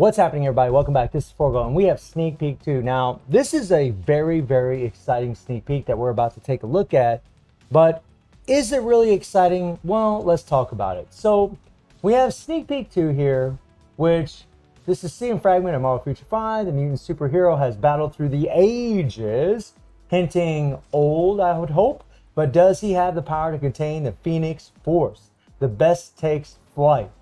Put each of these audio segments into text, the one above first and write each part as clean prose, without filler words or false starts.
What's happening, everybody? Welcome back. This is Forgo, and we have Sneak Peek 2. Now, this is a very, very exciting sneak peek that we're about to take a look at. But is it really exciting? Well, let's talk about it. So, we have Sneak Peek 2 here, which this is scene fragment of Marvel Future 5. The mutant superhero has battled through the ages, hinting old, I would hope. But does he have the power to contain the Phoenix Force? The best takes flight.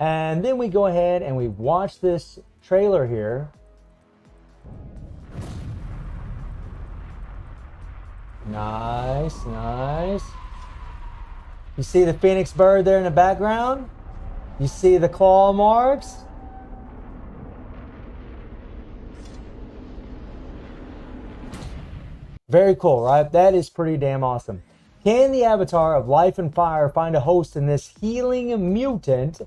And then we go ahead and we watch this trailer here. Nice, nice. You see the Phoenix bird there in the background? You see the claw marks? Very cool, right? That is pretty damn awesome. Can the avatar of Life and Fire find a host in this healing mutant?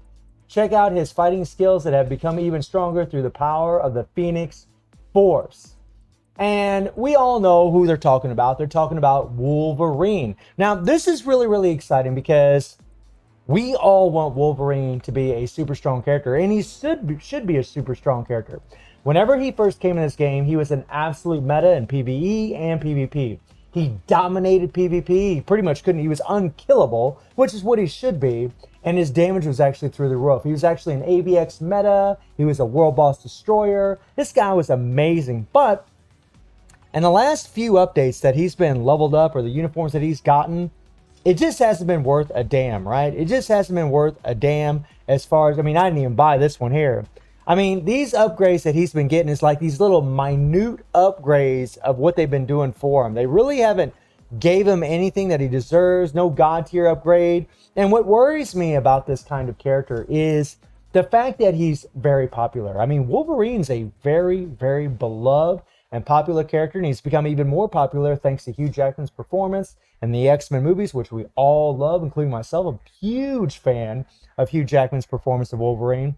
Check out his fighting skills that have become even stronger through the power of the Phoenix Force. And we all know who they're talking about. They're talking about Wolverine. Now, this is really, really exciting because we all want Wolverine to be a super strong character, and he should be a super strong character. Whenever he first came in this game, he was an absolute meta in PvE and PvP. He dominated PvP. He pretty much couldn't. He was unkillable, which is what he should be. And his damage was actually through the roof. He was actually an AVX meta. He was a world boss destroyer. This guy was amazing. But in the last few updates that he's been leveled up, or the uniforms that he's gotten, it just hasn't been worth a damn, right? It just hasn't been worth a damn as far as, I mean, I didn't even buy this one here. I mean, these upgrades that he's been getting is like these little minute upgrades of what they've been doing for him. They really haven't gave him anything that he deserves, no god tier upgrade. And what worries me about this kind of character is the fact that he's very popular. I mean, Wolverine's a very, very beloved and popular character, and he's become even more popular thanks to Hugh Jackman's performance in the X-Men movies, which we all love, including myself. A huge fan of Hugh Jackman's performance of Wolverine.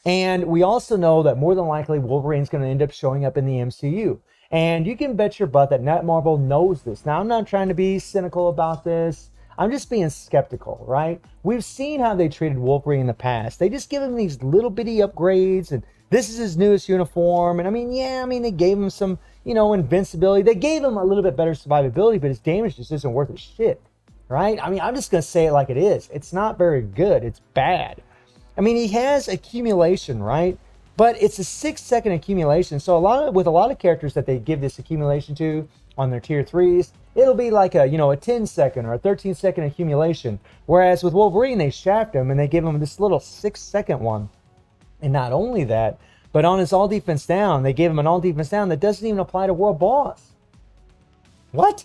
And we also know that more than likely Wolverine's going to end up showing up in the MCU. And you can bet your butt that netmarble knows this. Now, I'm not trying to be cynical about this. I'm just being skeptical, right? We've seen how they treated Wolverine in the past. They just give him these little bitty upgrades, and this is his newest uniform. And I mean, yeah, I mean, they gave him some, invincibility. They gave him a little bit better survivability, but his damage just isn't worth a shit, right? I mean, I'm just going to say it like it is. It's not very good. It's bad. I mean, he has accumulation, right? But it's a 6-second accumulation. So with a lot of characters that they give this accumulation to on their tier 3s, it'll be like a 10-second or a 13-second accumulation. Whereas with Wolverine, they shaft him and they give him this little 6-second one. And not only that, but on his all defense down, they gave him an all defense down that doesn't even apply to world boss. What?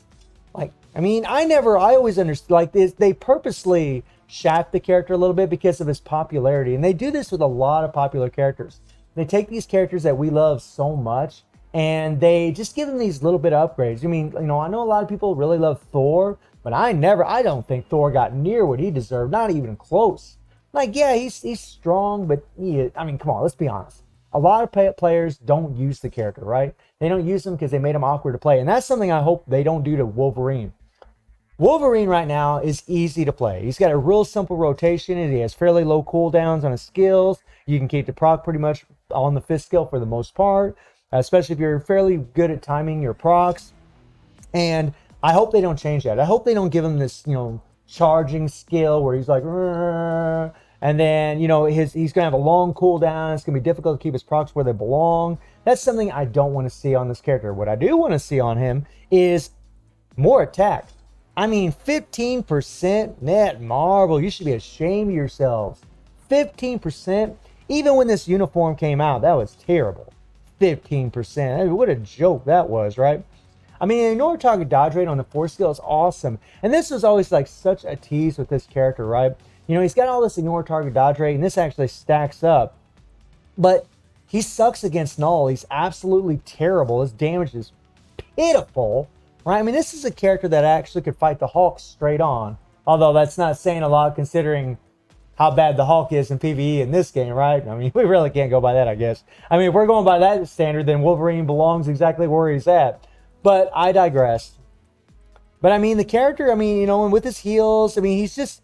Like, I mean, I always understood, like, they purposely shaft the character a little bit because of his popularity. And they do this with a lot of popular characters. They take these characters that we love so much and they just give them these little bit of upgrades. I mean, I know a lot of people really love Thor, but I don't think Thor got near what he deserved. Not even close. Like, yeah, he's strong, but I mean, come on, let's be honest. A lot of players don't use the character, right? They don't use him because they made him awkward to play. And that's something I hope they don't do to Wolverine. Wolverine right now is easy to play. He's got a real simple rotation and he has fairly low cooldowns on his skills. You can keep the proc pretty much on the fifth skill for the most part, especially if you're fairly good at timing your procs. And I hope they don't change that. I hope they don't give him this, charging skill where he's like, and then, he's going to have a long cooldown. It's going to be difficult to keep his procs where they belong. That's something I don't want to see on this character. What I do want to see on him is more attack. I mean, 15% netmarble. You should be ashamed of yourselves. 15%. Even when this uniform came out, that was terrible. 15%. What a joke that was, right? I mean, ignore target dodge rate on the 4 skill is awesome. And this was always like such a tease with this character, right? He's got all this ignore target dodge rate, and this actually stacks up. But he sucks against Null. He's absolutely terrible. His damage is pitiful. Right? I mean, this is a character that actually could fight the Hulk straight on. Although that's not saying a lot considering how bad the Hulk is in PvE in this game, right? I mean, we really can't go by that, I guess. I mean, if we're going by that standard, then Wolverine belongs exactly where he's at. But I digress. But I mean, the character, I mean, and with his heals, I mean, he's just,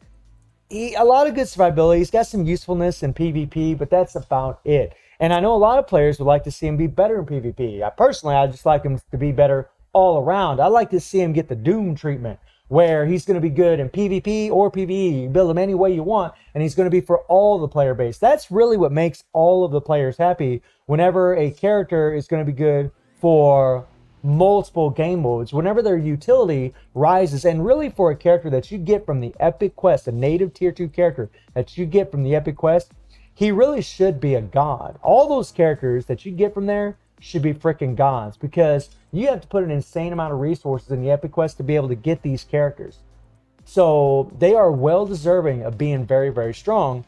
a lot of good survivability. He's got some usefulness in PvP, but that's about it. And I know a lot of players would like to see him be better in PvP. I just like him to be better all around. I like to see him get the Doom treatment, where he's going to be good in PvP or PvE. You build him any way you want, and he's going to be for all the player base. That's really what makes all of the players happy whenever a character is going to be good for multiple game modes, whenever their utility rises. And really, for a character that you get from the Epic Quest, a native tier 2 character that you get from the Epic Quest, he really should be a god. All those characters that you get from there should be freaking gods, because you have to put an insane amount of resources in the Epic Quest to be able to get these characters. So they are well deserving of being very, very strong.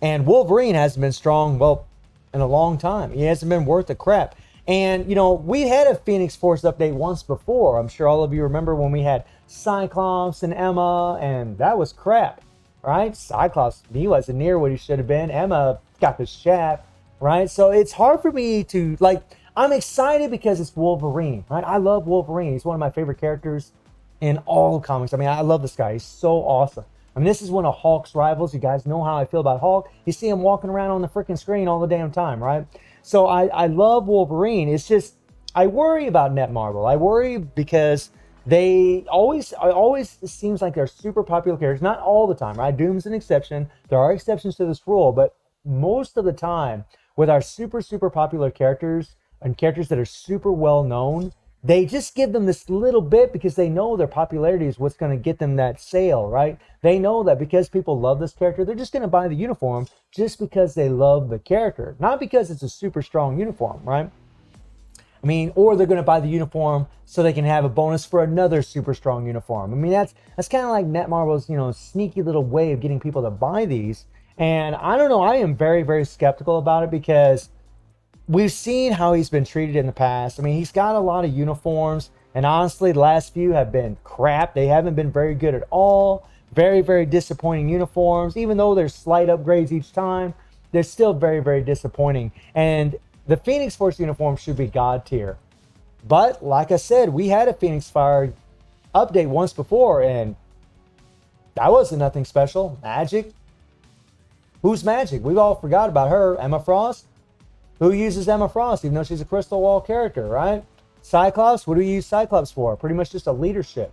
And Wolverine hasn't been strong, well, in a long time. He hasn't been worth a crap. And, you know, we had a Phoenix Force update once before. I'm sure all of you remember when we had Cyclops and Emma, and that was crap, right? Cyclops, he wasn't near what he should have been. Emma got the shaft, right? So it's hard for me to, like, I'm excited because it's Wolverine, right? I love Wolverine. He's one of my favorite characters in all comics. I mean, I love this guy. He's so awesome. I mean, this is one of Hulk's rivals. You guys know how I feel about Hulk. You see him walking around on the freaking screen all the damn time, right? So I love Wolverine. It's just, I worry about Netmarble. I worry because they always it seems like they're super popular characters. Not all the time, right? Doom's an exception. There are exceptions to this rule, but most of the time, with our super, super popular characters and characters that are super well known, they just give them this little bit because they know their popularity is what's going to get them that sale, right? They know that because people love this character, they're just going to buy the uniform just because they love the character, not because it's a super strong uniform, right? I mean, or they're going to buy the uniform so they can have a bonus for another super strong uniform. I mean, that's kind of like Netmarble's, you know, sneaky little way of getting people to buy these. And I don't know, I am very, very skeptical about it because we've seen how he's been treated in the past. I mean, he's got a lot of uniforms, and honestly, the last few have been crap. They haven't been very good at all. Very, very disappointing uniforms. Even though there's slight upgrades each time, they're still very, very disappointing. And the Phoenix Force uniform should be God tier. But, like I said, we had a Phoenix Fire update once before, and that wasn't nothing special. Magic? Who's Magic? We've all forgot about her. Emma Frost? Who uses Emma Frost, even though she's a Crystal Wall character, right? Cyclops, what do we use Cyclops for? Pretty much just a leadership.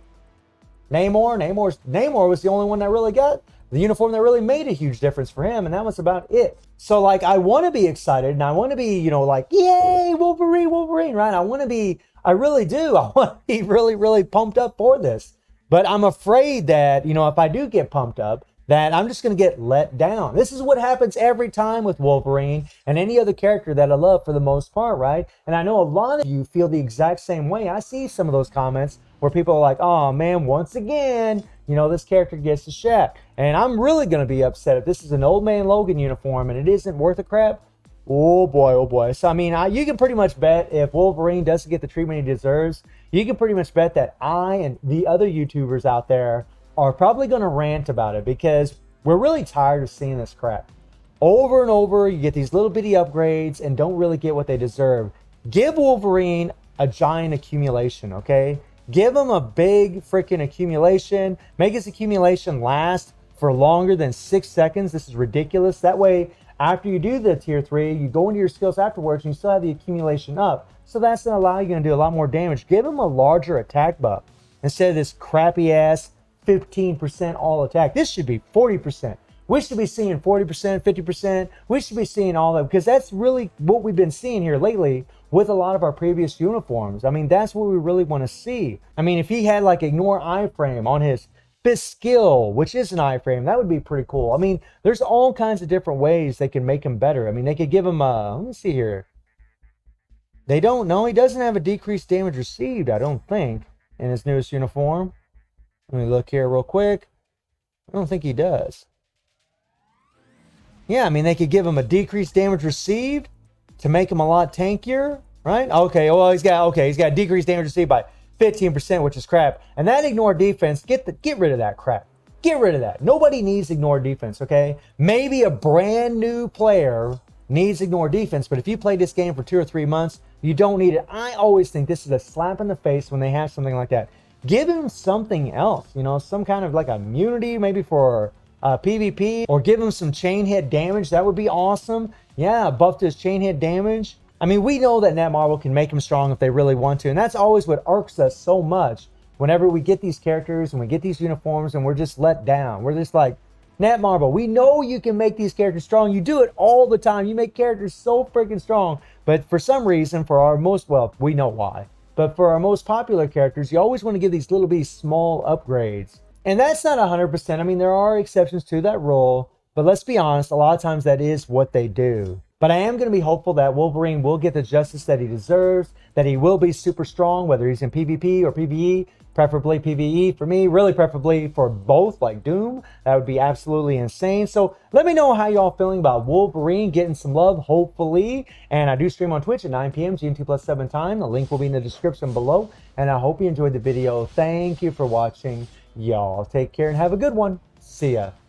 Namor was the only one that really got the uniform that really made a huge difference for him, and that was about it. So, like, I want to be excited, and I want to be, you know, like, yay, Wolverine, right? I really do. I want to be really, really pumped up for this. But I'm afraid that, you know, if I do get pumped up, that I'm just going to get let down. This is what happens every time with Wolverine and any other character that I love for the most part, right? And I know a lot of you feel the exact same way. I see some of those comments where people are like, oh man, once again, you know, this character gets the shaft. And I'm really going to be upset if this is an Old Man Logan uniform and it isn't worth a crap. Oh boy, oh boy. So, I mean, you can pretty much bet if Wolverine doesn't get the treatment he deserves, you can pretty much bet that I and the other YouTubers out there are probably going to rant about it because we're really tired of seeing this crap. Over and over, you get these little bitty upgrades and don't really get what they deserve. Give Wolverine a giant accumulation, okay? Give him a big freaking accumulation. Make his accumulation last for longer than 6 seconds. This is ridiculous. That way, after you do the tier 3, you go into your skills afterwards and you still have the accumulation up. So that's going to allow you to do a lot more damage. Give him a larger attack buff instead of this crappy ass 15% all attack. This should be 40%. We should be seeing 40%, 50%. We should be seeing all that because that's really what we've been seeing here lately with a lot of our previous uniforms. I mean, that's what we really want to see. I mean, if he had like ignore iframe on his fifth skill, which is an iframe, that would be pretty cool. I mean, there's all kinds of different ways they can make him better. I mean, they could give him let me see here. They don't know. He doesn't have a decreased damage received, I don't think, in his newest uniform. Let me look here real quick. I don't think he does. Yeah, I mean, they could give him a decreased damage received to make him a lot tankier, right? Okay, well, he's got decreased damage received by 15%, which is crap. And that ignore defense, get rid of that crap. Get rid of that. Nobody needs ignore defense, okay? Maybe a brand new player needs ignore defense, but if you play this game for 2 or 3 months, you don't need it. I always think this is a slap in the face when they have something like that. Give him something else, you know, some kind of like immunity maybe for PvP, or give him some chain hit damage. That would be awesome. Yeah, buffed his chain hit damage. I mean, we know that netmarble can make him strong if they really want to, and that's always what irks us so much whenever we get these characters and we get these uniforms and we're just let down. We're just like, netmarble, we know you can make these characters strong. You do it all the time. You make characters so freaking strong, but for some reason, for our most, well, we know why, but for our most popular characters, you always want to give these little bitty small upgrades. And that's not 100%. I mean, there are exceptions to that rule, but let's be honest, a lot of times that is what they do. But I am going to be hopeful that Wolverine will get the justice that he deserves, that he will be super strong, whether he's in PvP or PvE, preferably PvE for me, really preferably for both, like Doom. That would be absolutely insane. So let me know how y'all feeling about Wolverine getting some love, hopefully. And I do stream on Twitch at 9 p.m. GMT+7 time. The link will be in the description below. And I hope you enjoyed the video. Thank you for watching. Y'all take care and have a good one. See ya.